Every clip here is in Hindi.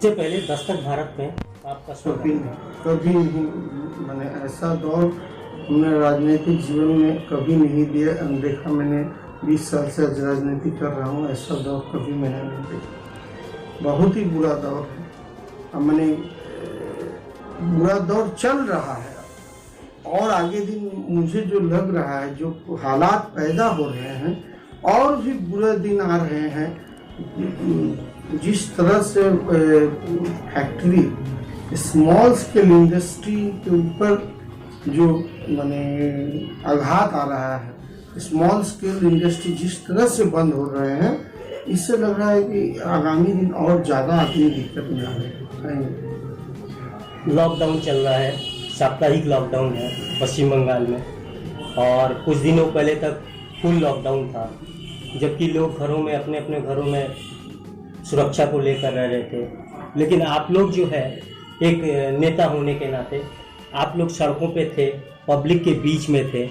सबसे पहले दस्तक भारत में आपका स्वागत है। कभी नहीं, मैंने ऐसा दौर हमने राजनीतिक जीवन में कभी नहीं दिया। अनदेखा मैंने 20 साल से आज राजनीति कर रहा हूँ, ऐसा दौर कभी मैंने नहीं देखा। बहुत ही बुरा दौर है। अब मैंने बुरा दौर चल रहा है और आगे दिन मुझे जो लग रहा है, जो हालात पैदा हो रहे हैं और भी बुरे दिन आ रहे हैं। जिस तरह से फैक्ट्री, स्मॉल स्केल इंडस्ट्री के ऊपर जो माने आघात आ रहा है, स्मॉल स्केल इंडस्ट्री जिस तरह से बंद हो रहे हैं, इससे लग रहा है कि आगामी दिन और ज़्यादा आदमी दिक्कत में आ रहे हैं। लॉकडाउन चल रहा है, साप्ताहिक लॉकडाउन है पश्चिम बंगाल में, और कुछ दिनों पहले तक फुल लॉकडाउन था, जबकि लोग घरों में अपने अपने घरों में सुरक्षा को लेकर रह रहे थे। लेकिन आप लोग जो है, एक नेता होने के नाते आप लोग सड़कों पे थे, पब्लिक के बीच में थे,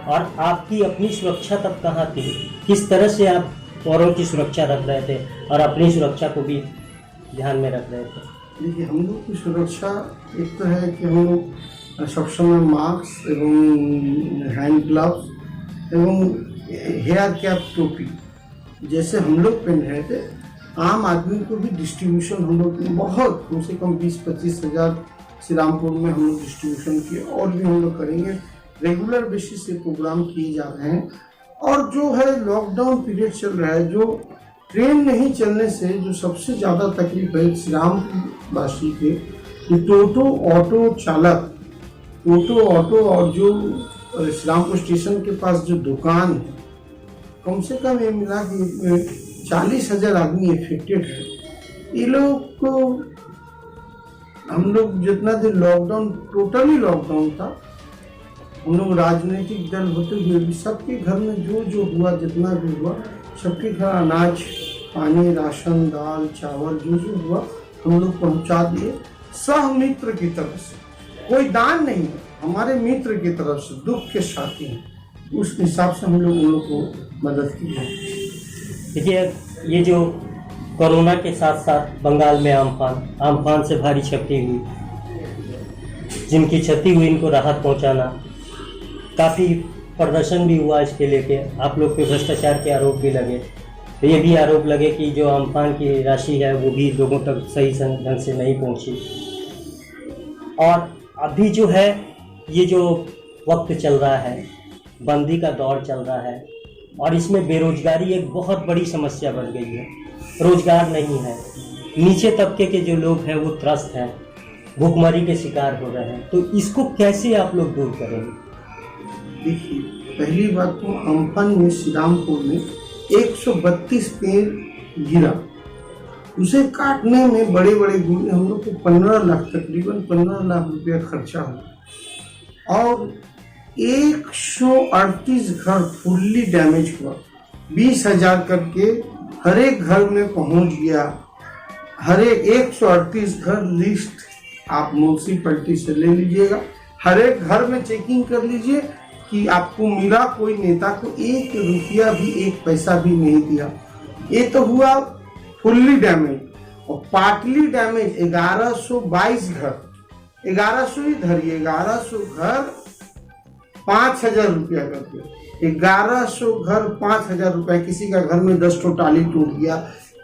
और आपकी अपनी सुरक्षा तब कहाँ थी? किस तरह से आप औरों की सुरक्षा रख रहे थे और अपनी सुरक्षा को भी ध्यान में रख रहे थे? देखिए, हम लोग की सुरक्षा एक तो है कि हम लोग सब समय मास्क एवं हैंड ग्लव्स एवं हेयर कैप, टोपी जैसे हम लोग पहन रहे थे। आम आदमी को भी डिस्ट्रीब्यूशन हम लोग बहुत कम से कम 20-25 हज़ार श्रीरामपुर में हम लोग डिस्ट्रीब्यूशन किए, और भी हम लोग करेंगे। रेगुलर बेसिस से प्रोग्राम किए जा रहे हैं। और जो है लॉकडाउन पीरियड चल रहा है, जो ट्रेन नहीं चलने से जो सबसे ज़्यादा तकलीफ है श्रीरामपुर वासी के, कि टोटो ऑटो चालक, टोटो ऑटो और जो श्रीरामपुर स्टेशन के पास जो दुकान है, कम से कम ये मिला कि 40,000 आदमी इफेक्टेड है। ये लोग को हम लोग जितना दिन लॉकडाउन, टोटली लॉकडाउन था, हम लोग राजनीतिक दल होते हुए भी सबके घर में जो जो हुआ, जितना भी हुआ, सबके घर अनाज पानी, राशन, दाल, चावल जो जो हुआ हम लोग पहुंचा दिए। सह मित्र की तरफ से, कोई दान नहीं है, हमारे मित्र की तरफ से, दुख के साथी हैं, उस हिसाब से हम लोग उन लोग को मदद की है। देखिए, ये जो कोरोना के साथ साथ बंगाल में आमफान से भारी क्षति हुई, जिनकी क्षति हुई इनको राहत पहुंचाना, काफ़ी प्रदर्शन भी हुआ इसके लेके। आप लोग पे भ्रष्टाचार के आरोप भी लगे, तो ये भी आरोप लगे कि जो आमफान की राशि है वो भी लोगों तक सही ढंग से नहीं पहुंची। और अभी जो है, ये जो वक्त चल रहा है, बंदी का दौर चल रहा है, और इसमें बेरोजगारी एक बहुत बड़ी समस्या बन गई है। रोजगार नहीं है, नीचे तबके के जो लोग हैं वो त्रस्त हैं, भूखमरी के शिकार हो रहे हैं। तो इसको कैसे आप लोग दूर करेंगे? देखिए, पहली बात तो अम्फान में श्रीरामपुर में 132 पेड़ गिरा, उसे काटने में बड़े बड़े हम लोग को 15 लाख, तकरीबन 15 लाख रुपया खर्चा हुआ, और 138 घर फुल्ली डैमेज हुआ। 20,000 करके हर एक घर में पहुंच गया। हर एक 138 घर लिस्ट आप म्यूनसिपैलिटी से ले लीजिएगा। हर एक घर में चेकिंग कर लीजिए कि आपको मिला, कोई नेता को 1 रुपया भी, 1 पैसा भी नहीं दिया। ये तो हुआ फुल्ली डैमेज। और पार्टली डैमेज 1122 घर, 1100 ही धरिए, 1100 घर 5,000 रुपया करके, 1100 घर 5,000 रुपया। किसी का घर में 10 टाली टूट गया,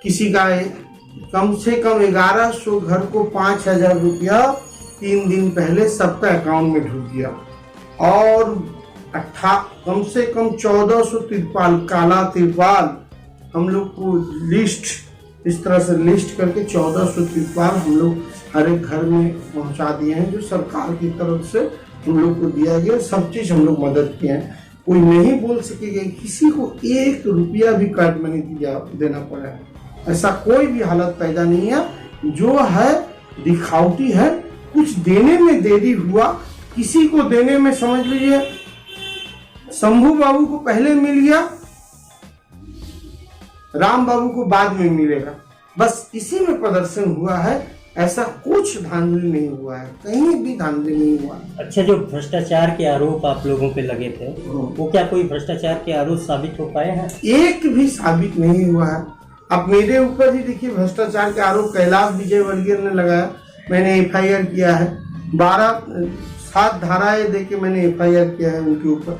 किसी का कम से कम 1100 घर को 5,000 रुपया 3 दिन पहले सबका अकाउंट में ढूंढ गया। और कम से कम 1400 तिरपाल, काला तिरपाल हम लोग को लिस्ट, इस तरह से लिस्ट करके 1400 तिरपाल हम लोग हर एक घर में पहुंचा दिए हैं, जो सरकार की तरफ से हम लोग को दिया गया। सब चीज हम लोग मदद किए हैं। कोई नहीं बोल सकेगा किसी को 1 रुपया भी कार्ड मनी देना पड़ा है, ऐसा कोई भी हालत पैदा नहीं है। जो है दिखावटी है, कुछ देने में देरी हुआ, किसी को देने में समझ लीजिए शंभू बाबू को पहले मिल गया, राम बाबू को बाद में मिलेगा, बस इसी में प्रदर्शन हुआ है। ऐसा कुछ धांधली नहीं हुआ है, कहीं भी धांधली नहीं हुआ। अच्छा, जो भ्रष्टाचार के आरोप आप लोगों पे लगे थे, वो क्या कोई भ्रष्टाचार के आरोप साबित हो पाए हैं? एक भी साबित नहीं हुआ है। अब मेरे ऊपर ही देखिए भ्रष्टाचार के आरोप कैलाश विजयवर्गीय ने लगाया, मैंने एफआईआर किया है, 7 धाराएं देके मैंने एफआईआर किया है उनके ऊपर,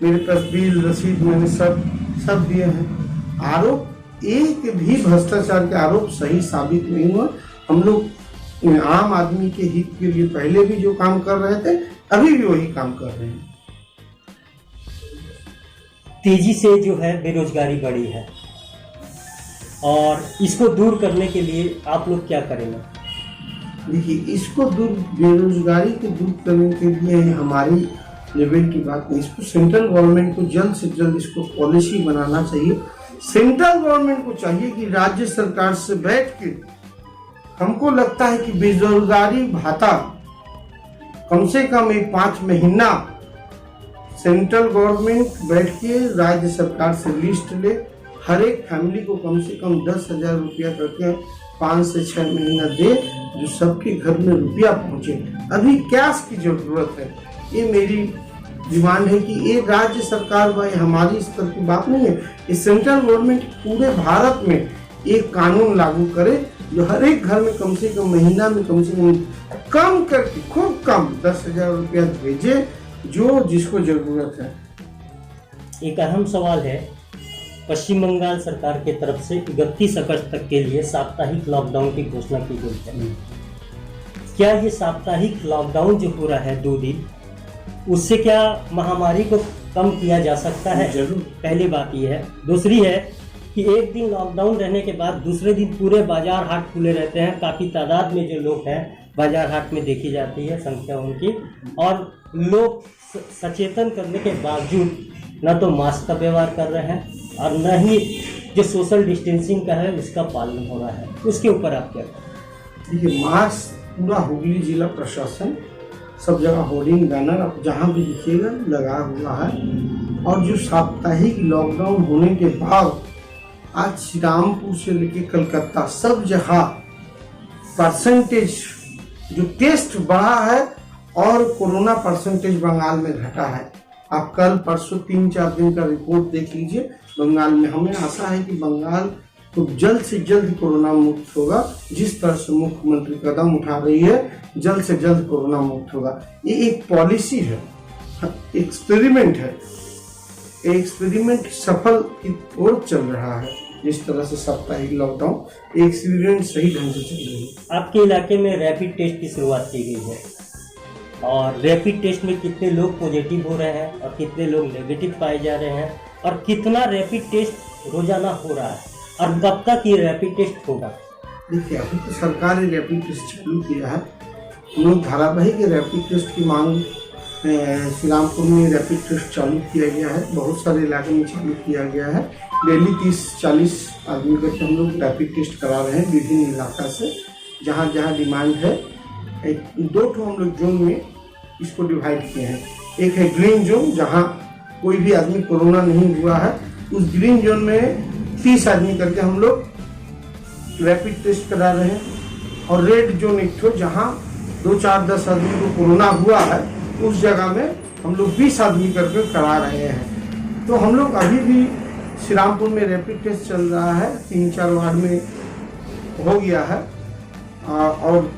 मेरे पास बिल रसीद मैंने सब दिए हैं। आरोप एक भी भ्रष्टाचार के आरोप सही साबित नहीं हुआ। हम लोग आम आदमी के हित के लिए पहले भी जो काम कर रहे थे अभी भी वही काम कर रहे हैं। तेजी से जो है बेरोजगारी बढ़ी है और इसको दूर करने के लिए आप लोग क्या करेंगे? देखिए, इसको बेरोजगारी को दूर करने के लिए हमारी लेवल की बात नहीं, इसको सेंट्रल गवर्नमेंट को जल्द से जल्द इसको पॉलिसी बनाना चाहिए। सेंट्रल गवर्नमेंट को चाहिए कि राज्य सरकार से बैठ के, हमको लगता है कि बेरोजगारी भत्ता कम से कम एक 5 महीना सेंट्रल गवर्नमेंट बैठ के राज्य सरकार से लिस्ट ले, हर एक फैमिली को कम से कम 10,000 रुपया करके 5 से 6 महीना दे, जो सबके घर में रुपया पहुंचे। अभी कैश की जरूरत है, ये मेरी डिमांड है कि ये राज्य सरकार भाई हमारी स्तर की बात नहीं है, ये सेंट्रल गवर्नमेंट पूरे भारत में एक कानून लागू करे जो हर एक घर में कम से कम महीना में कम से कम करके खूब कम 10,000 रुपया भेजे, जो जिसको जरूरत है। एक अहम सवाल है, पश्चिम बंगाल सरकार की तरफ से 31 अगस्त तक के लिए साप्ताहिक लॉकडाउन की घोषणा की गई है। क्या ये साप्ताहिक लॉकडाउन जो हो रहा है 2 दिन, उससे क्या महामारी को कम किया जा सकता है? जरूर। पहली बात ये है। दूसरी है कि एक दिन लॉकडाउन रहने के बाद दूसरे दिन पूरे बाजार हाट खुले रहते हैं, काफ़ी तादाद में जो लोग हैं बाजार हाट में देखी जाती है संख्या उनकी, और लोग सचेतन करने के बावजूद न तो मास्क का व्यवहार कर रहे हैं और न ही जो सोशल डिस्टेंसिंग का है उसका पालन हो रहा है। उसके ऊपर आप क्या करें? देखिए, मास्क पूरा हुगली जिला प्रशासन सब जगह होर्डिंग बैनर आप जहाँ भी दिखेगा लगा हुआ है। और जो साप्ताहिक लॉकडाउन होने के बाद आज श्रीरामपुर से लेकर कलकत्ता सब जगह परसेंटेज जो टेस्ट बढ़ा है और कोरोना परसेंटेज बंगाल में घटा है। आप कल परसों 3-4 दिन का रिपोर्ट देख लीजिए बंगाल में। हमें आशा है कि बंगाल तो जल्द से जल्द कोरोना मुक्त होगा। जिस तरह से मुख्यमंत्री कदम उठा रही है, जल्द से जल्द कोरोना मुक्त होगा। ये एक पॉलिसी है, एक्सपेरिमेंट है, एक्सपेरिमेंट सफल की ओर चल रहा है। जिस तरह से साप्ताहिक लॉकडाउन एक्सपेरिमेंट सही ढंग से चल रही है। आपके इलाके में रैपिड टेस्ट की शुरुआत की गई है और रैपिड टेस्ट में कितने लोग पॉजिटिव हो रहे हैं और कितने लोग नेगेटिव पाए जा रहे हैं, और कितना रैपिड टेस्ट रोजाना हो रहा है, और कब तक ये रैपिड टेस्ट होगा? देखिए, अभी तो सरकार ने रैपिड टेस्ट चालू किया है। हम लोग धारावाहिक रैपिड टेस्ट की मांग श्रीरामपुर में रैपिड टेस्ट चालू किया गया है, बहुत सारे इलाके में चालू किया गया है। डेली 30-40 आदमी करके हम लोग रैपिड टेस्ट करा रहे हैं विभिन्न इलाका से, जहाँ जहाँ डिमांड है। 2 हम लोग जोन में इसको डिवाइड किए हैं। एक है ग्रीन जोन, जहाँ कोई भी आदमी कोरोना नहीं हुआ है, उस ग्रीन जोन में 30 आदमी करके हम लोग रैपिड टेस्ट करा रहे हैं। और रेड जोन एक ठो, जहाँ 2-4-10 आदमी को कोरोना हुआ है, उस जगह में हम लोग 20 आदमी करके करा रहे हैं। तो हम लोग अभी भी श्रीरामपुर में रैपिड टेस्ट चल रहा है, 3-4 वार्ड में हो गया है और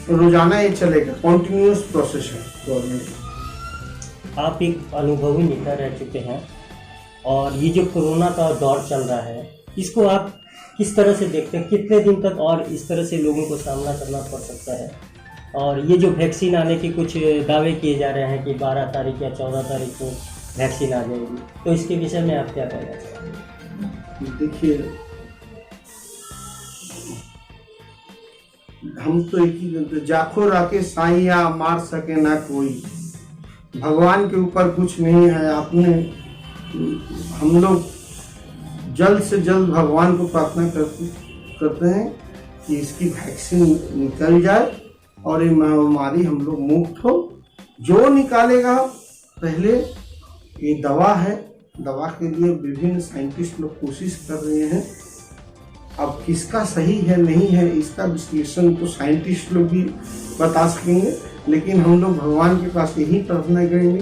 रोजाना ये चलेगा, कॉन्टिन्यूअस प्रोसेस है गवर्नमेंट। आप एक अनुभवी नेता रह चुके हैं और ये जो कोरोना का दौर चल रहा है, इसको आप किस तरह से देखते हैं? कितने दिन तक और इस तरह से लोगों को सामना करना पड़ सकता है? और ये जो वैक्सीन आने के कुछ दावे किए जा रहे हैं कि 12 तारीख या 14 तारीख को वैक्सीन आ जाएगी, तो इसके विषय में आप क्या कहना चाहेंगे? देखिए, हम तो एक ही जानते, जाखो राके साइया मार सके ना कोई, भगवान के ऊपर कुछ नहीं है। आपने हम लोग जल्द से जल्द भगवान को प्रार्थना करते हैं कि इसकी वैक्सीन निकल जाए और ये महामारी हम लोग मुक्त हो। जो निकालेगा, पहले ये दवा है, दवा के लिए विभिन्न साइंटिस्ट लोग कोशिश कर रहे हैं। अब किसका सही है नहीं है, इसका विश्लेषण तो साइंटिस्ट लोग भी बता सकेंगे, लेकिन हम लोग भगवान के पास यही प्रार्थना करेंगे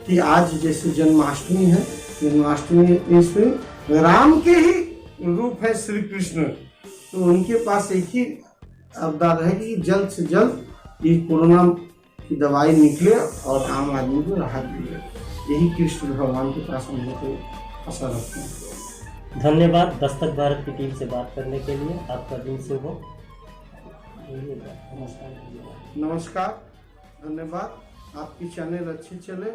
कि आज जैसे जन्माष्टमी है, जन्माष्टमी इसमें राम के ही रूप है श्री कृष्ण, तो उनके पास एक ही अवतार है कि जल्द से जल्द ये कोरोना की दवाई निकले और आम आदमी को राहत मिले। यही कृष्ण भगवान के पास हम लोग को आशा रखते हैं। धन्यवाद दस्तक भारत की टीम से बात करने के लिए। आपका दिन शुभ हो। नमस्कार, धन्यवाद। आपकी चैनल अच्छी चले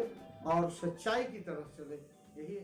और सच्चाई की तरफ चले, यही